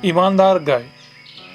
ईमानदार गाय।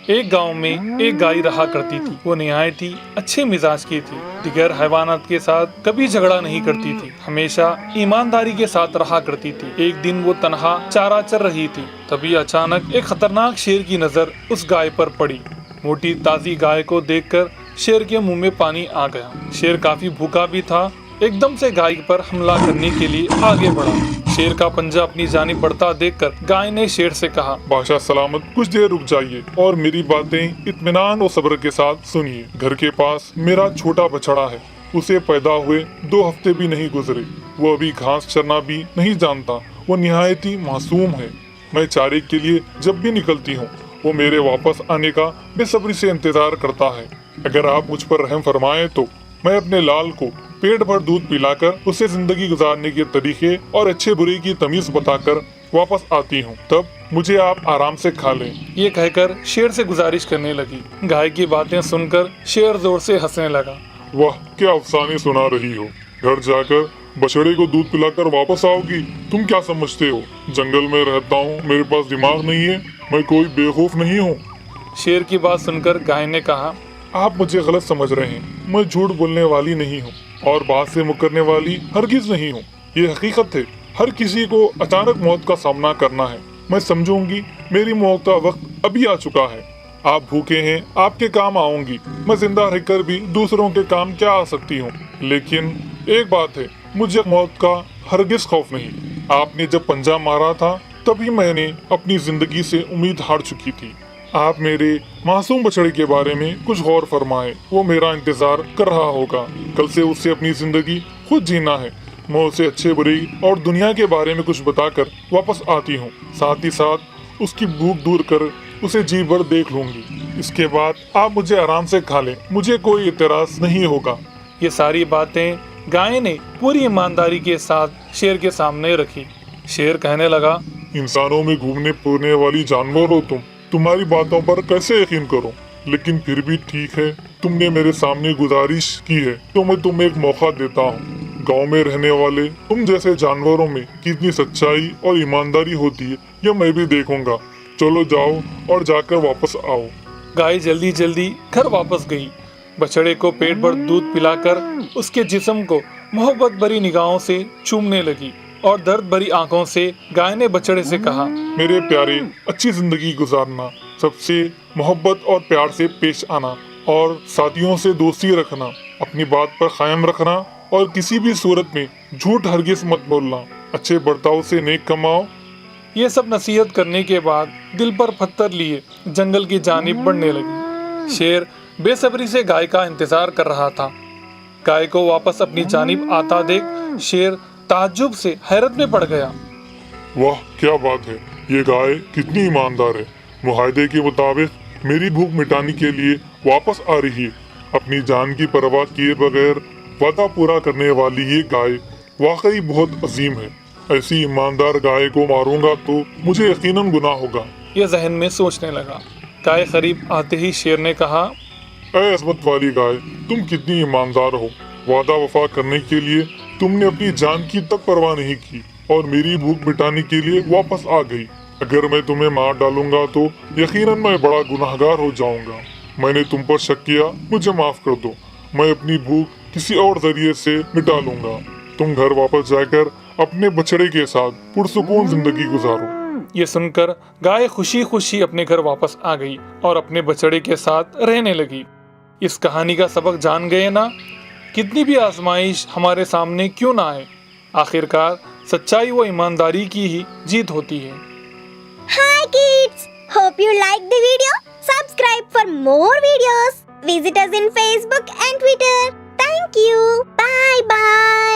एक गांव में एक गाय रहा करती थी। वो निहायत ही अच्छे मिजाज की थी। दिगर हैवानात के साथ कभी झगड़ा नहीं करती थी, हमेशा ईमानदारी के साथ रहा करती थी। एक दिन वो तनहा चारा चर रही थी, तभी अचानक एक खतरनाक शेर की नजर उस गाय पर पड़ी। मोटी ताजी गाय को देखकर शेर के मुंह में पानी आ गया। शेर काफी भूखा भी था। एकदम से गाय पर हमला करने के लिए आगे बढ़ा। शेर का पंजा अपनी जानिब बढ़ता देखकर गाय ने शेर से कहा, बादशाह सलामत, कुछ देर रुक जाइए और मेरी बातें इत्मीनान और सब्र के साथ सुनिए। घर के पास मेरा छोटा बछड़ा है। उसे पैदा हुए 2 हफ्ते भी नहीं गुजरे। वो अभी घास चरना भी नहीं जानता। वो निहायत ही मासूम है। मैं चारे के लिए जब भी निकलती हूँ, वो मेरे वापस आने का बेसब्री से इंतजार करता है। अगर आप मुझ पर रहम फरमाएं तो मैं अपने लाल को पेट भर दूध पिलाकर उसे जिंदगी गुजारने के तरीके और अच्छे बुरे की तमीज बताकर वापस आती हूँ। तब मुझे आप आराम से खा लें। ये कहकर शेर से गुजारिश करने लगी। गाय की बातें सुनकर शेर जोर से हंसने लगा। वाह, क्या अफसाने सुना रही हो। घर जाकर बछड़े को दूध पिलाकर वापस आओगी? तुम क्या समझते हो, जंगल में रहता हूँ, मेरे पास दिमाग नहीं है? मैं कोई बेवकूफ नहीं हूँ। शेर की बात सुनकर गाय ने कहा, आप मुझे गलत समझ रहे हैं। मैं झूठ बोलने वाली नहीं हूँ और बात से मुकरने वाली हरगिज नहीं हूँ। ये हकीकत है। हर किसी को अचानक मौत का सामना करना है। मैं समझूंगी मेरी मौत का वक्त अभी आ चुका है। आप भूखे हैं, आपके काम आऊंगी। मैं जिंदा रहकर भी दूसरों के काम क्या आ सकती हूँ। लेकिन एक बात है, मुझे मौत का हरगिज खौफ नहीं। आपने जब पंजा मारा था तभी मैंने अपनी जिंदगी से उम्मीद हार चुकी थी। आप मेरे मासूम बछड़े के बारे में कुछ गौर फरमाएं। वो मेरा इंतजार कर रहा होगा। कल से उसे अपनी जिंदगी खुद जीना है। मैं उसे अच्छे बुरे और दुनिया के बारे में कुछ बताकर वापस आती हूँ। साथ ही साथ उसकी भूख दूर कर उसे जी भर देख लूंगी। इसके बाद आप मुझे आराम से खा लें। मुझे कोई इतराज नहीं होगा। ये सारी बातें गाय ने पूरी ईमानदारी के साथ शेर के सामने रखी। शेर कहने लगा, इंसानों में घूमने फिरने वाली जानवर हो तुम। तुम्हारी बातों पर कैसे यकीन करूं? लेकिन फिर भी ठीक है, तुमने मेरे सामने गुजारिश की है तो मैं तुम्हें एक मौका देता हूं। गांव में रहने वाले तुम जैसे जानवरों में कितनी सच्चाई और ईमानदारी होती है, यह मैं भी देखूंगा। चलो जाओ और जाकर वापस आओ। गाय जल्दी जल्दी घर वापस गई। बछड़े को पेट भर दूध पिलाकर उसके जिस्म को मोहब्बत भरी निगाहों से चूमने लगी और दर्द भरी आंखों से गाय ने बछड़े से कहा, मेरे प्यारे, अच्छी जिंदगी गुजारना, सबसे मोहब्बत और प्यार से पेश आना और साथियों से दोस्ती रखना, अपनी बात पर कायम रखना और किसी भी सूरत में झूठ हरगिज मत बोलना, अच्छे बर्ताव से नेक कमाओ। ये सब नसीहत करने के बाद दिल पर पत्थर लिए जंगल की जानिब बढ़ने लगी। शेर बेसब्री से गाय का इंतजार कर रहा था। गाय को वापस अपनी जानिब आता देख शेर ताज्जुब से हैरत में पड़ गया। वाह, क्या बात है। ये गाय कितनी ईमानदार है। मुआहदे के मुताबिक मेरी भूख मिटाने के लिए वापस आ रही है। अपनी जान की परवाह किए बगैर वादा पूरा करने वाली ये गाय वाकई बहुत अजीम है। ऐसी ईमानदार गाय को मारूंगा तो मुझे यकीनन गुनाह होगा। ये जहन में सोचने लगा। गाय करीब आते ही शेर ने कहा, ऐ अज़मत वाली गाय, तुम कितनी ईमानदार हो। वादा वफा करने के लिए तुमने अपनी जान की तक परवाह नहीं की और मेरी भूख मिटाने के लिए वापस आ गई। अगर मैं तुम्हें मार डालूंगा तो यकीनन मैं बड़ा गुनाहगार हो जाऊंगा। मैंने तुम पर शक किया, मुझे माफ कर दो। मैं अपनी भूख किसी और जरिए से मिटा लूंगा। तुम घर वापस जाकर अपने बछड़े के साथ पुरसुकून जिंदगी गुजारो। ये सुनकर गाय खुशी खुशी अपने घर वापस आ गई और अपने बछड़े के साथ रहने लगी। इस कहानी का सबक जान गए ना? कितनी भी आजमाइश हमारे सामने क्यों ना आए, आखिरकार सच्चाई व ईमानदारी की ही जीत होती है। Hi kids! Hope you like the video. Subscribe for more videos. Visit us in Facebook and Twitter. Thank you. Bye bye.